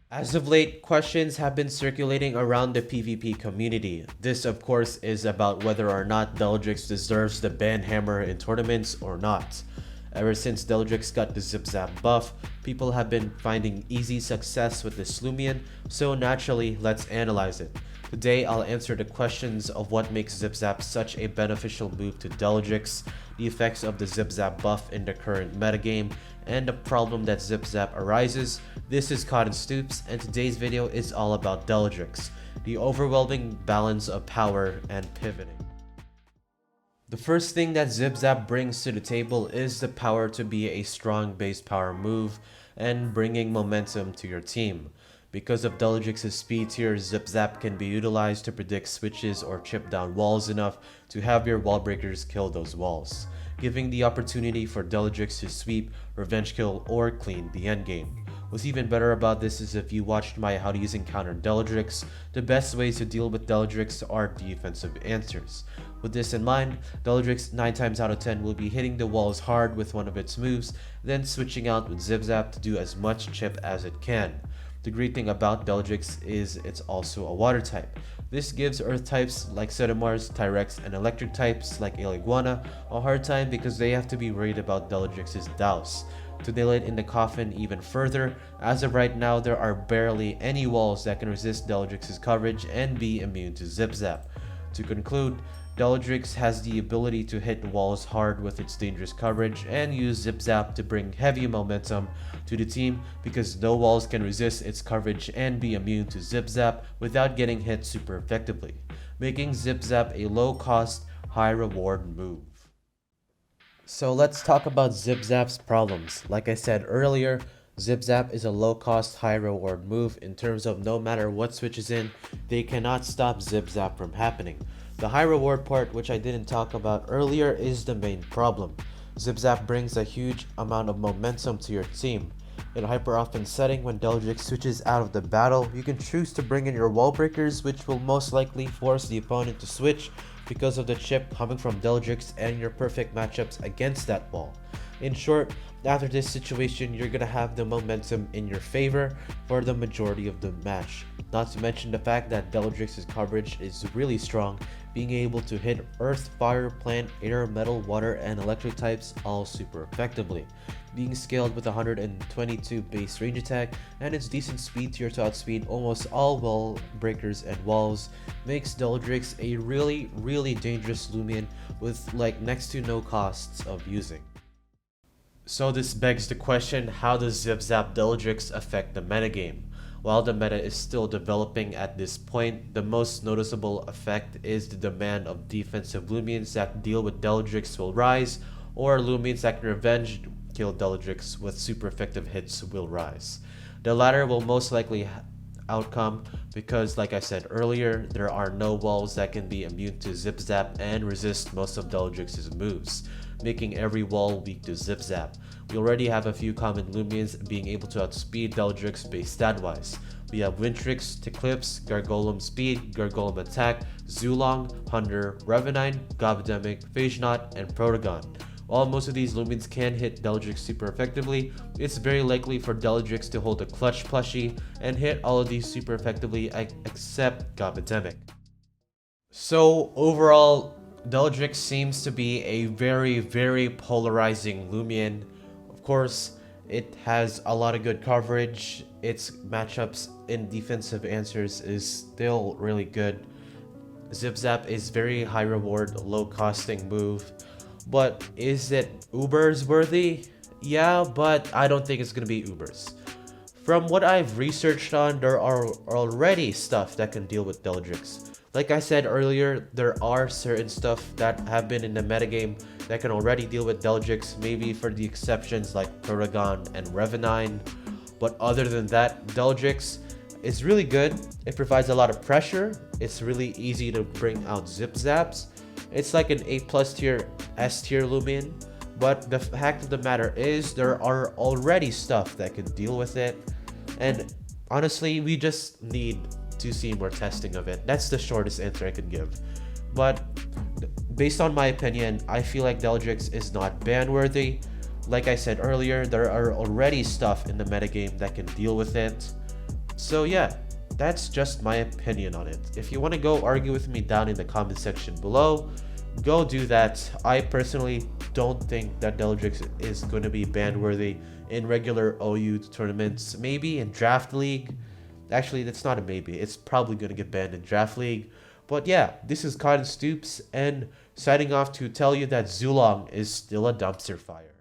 As of late, questions have been circulating around the PvP community. This, of course, is about whether or not Deludrix deserves the ban hammer in tournaments or not. Ever since Deludrix got the Zip-Zap buff, people have been finding easy success with this Loomian, so naturally, let's analyze it. Today, I'll answer the questions of what makes Zip-Zap such a beneficial move to Deludrix, the effects of the Zip-Zap buff in the current metagame, and the problem that Zip-Zap arises. This is Cotton Stoops, and today's video is all about Deludrix, the overwhelming balance of power and pivoting. The first thing that Zip-Zap brings to the table is the power to be a strong base power move and bringing momentum to your team. Because of Deludrix's speed tier, Zip-Zap can be utilized to predict switches or chip down walls enough to have your wall breakers kill those walls, giving the opportunity for Deludrix to sweep, revenge kill, or clean the endgame. What's even better about this is if you watched my how to use and counter Deludrix, the best ways to deal with Deludrix are defensive answers. With this in mind, Deludrix 9 times out of 10 will be hitting the walls hard with one of its moves, then switching out with Zip-Zap to do as much chip as it can. The great thing about Deludrix is it's also a water type. This gives earth types like Cetamars, Tyrex, and electric types like Iguana a hard time because they have to be worried about Deludrix's douse. To nail it in the coffin even further, as of right now there are barely any walls that can resist Deludrix's coverage and be immune to Zip-Zap. To conclude, Deludrix has the ability to hit walls hard with its dangerous coverage and use Zip-Zap to bring heavy momentum to the team because no walls can resist its coverage and be immune to Zip-Zap without getting hit super effectively, making Zip-Zap a low-cost, high-reward move. So let's talk about Zip-Zap's problems. Like I said earlier, Zip-Zap is a low-cost, high-reward move in terms of no matter what switches in, they cannot stop Zip-Zap from happening. The high reward part, which I didn't talk about earlier, is the main problem. Zip-Zap brings a huge amount of momentum to your team. In a hyper often setting, when Deludrix switches out of the battle, you can choose to bring in your wall breakers, which will most likely force the opponent to switch because of the chip coming from Deludrix and your perfect matchups against that wall. In short, after this situation, you're gonna have the momentum in your favor for the majority of the match. Not to mention the fact that Deludrix's coverage is really strong, being able to hit earth, fire, plant, air, metal, water, and electric types all super effectively. Being scaled with 122 base range attack and its decent speed tier to outspeed almost all wall breakers and walls makes Deludrix a really dangerous Loomian with like next to no costs of using. So this begs the question, how does Zip-Zap Deludrix affect the metagame? While the meta is still developing at this point, the most noticeable effect is the demand of defensive Loomians that deal with Deludrix will rise, or Loomians that can revenge kill Deludrix with super effective hits will rise. The latter will most likely outcome because, like I said earlier, there are no walls that can be immune to Zip-Zap and resist most of Deludrix's moves, making every wall weak to Zip-Zap. We already have a few common Loomians being able to outspeed Deludrix base stat-wise. We have Wintrix, Teclipse, Gargolem Speed, Gargolem Attack, Zulong, Hunter, Revenine, Gobidemic, Phagenot, and Protagon. While most of these Loomians can hit Deludrix super effectively, it's very likely for Deludrix to hold a clutch plushie and hit all of these super effectively except Gobidemic. So overall, Deludrix seems to be a very polarizing Loomian. Of course, it has a lot of good coverage. Its matchups in defensive answers is still really good. Zip-Zap is very high reward, low costing move. But is it Ubers worthy? Yeah, but I don't think it's gonna be Ubers. From what I've researched on, there are already stuff that can deal with Deludrix. Like I said earlier, there are certain stuff that have been in the metagame that can already deal with Deludrix, maybe for the exceptions like Protagon and Revenine. But other than that, Deludrix is really good. It provides a lot of pressure. It's really easy to bring out Zip-Zaps. It's like an A+ tier, S tier Loomian. But the fact of the matter is, there are already stuff that can deal with it. And honestly, we just need to see more testing of it. That's the shortest answer I could give. But based on my opinion, I feel like Deludrix is not ban worthy. Like I said earlier, there are already stuff in the metagame that can deal with it. So yeah, that's just my opinion on it. If you want to go argue with me down in the comment section below, go do that. I personally don't think that Deludrix is going to be ban worthy in regular OU tournaments. Maybe in Draft League. Actually, that's not a maybe. It's probably going to get banned in Draft League. But yeah, this is Cotton Stoops, and signing off to tell you that Zulong is still a dumpster fire.